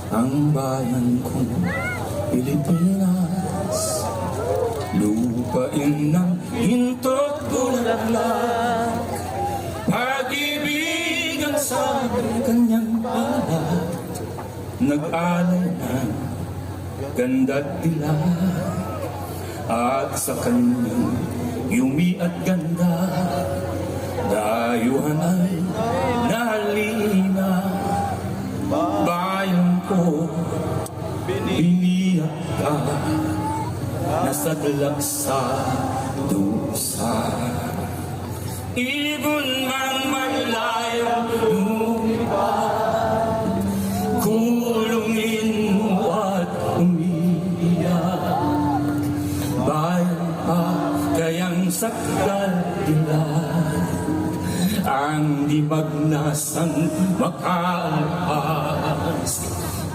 ang bayan kong Pilipinas, lupain ng hinto't bulaklak, pag-ibigan sa kanyang balat, nag-alay ng ganda't dilag, at sa kanyang yumi at ganda, dayuhan ay nahalina. Bayan ko, biniyak ka, nasadlag sa dusa. Ibon mang malayang lumipat, kulungin mo at umiiyak. Bayan pa kayang sakdal dilag, ang di magnasang makaalpas.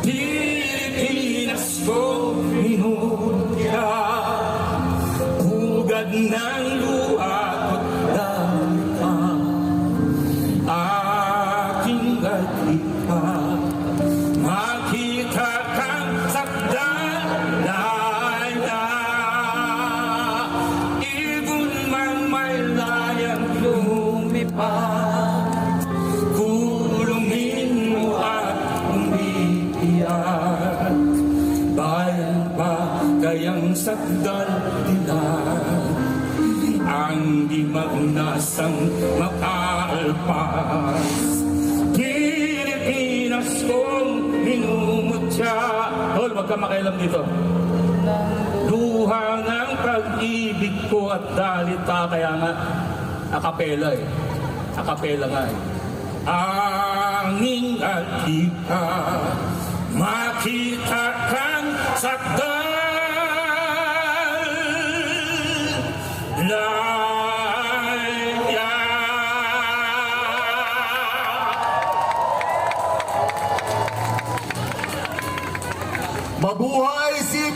Pilipinas ko minutya, hugad ng luha ko't dampa, aking gatika, makita kang sakdalaya. Ibon man may layang lumipat, kulungin mo at umiiyak. Bayan pa kayang sakdal dilag, ang di magnasang makaalpas. Pilipinas kong minumutya. Tol, wag ka makailam dito. Luha ng pag-ibig ko at dalita, kaya nga akapela eh. Akapela nga eh. Anging atika, makita kang sakdal laya. Mabuhay si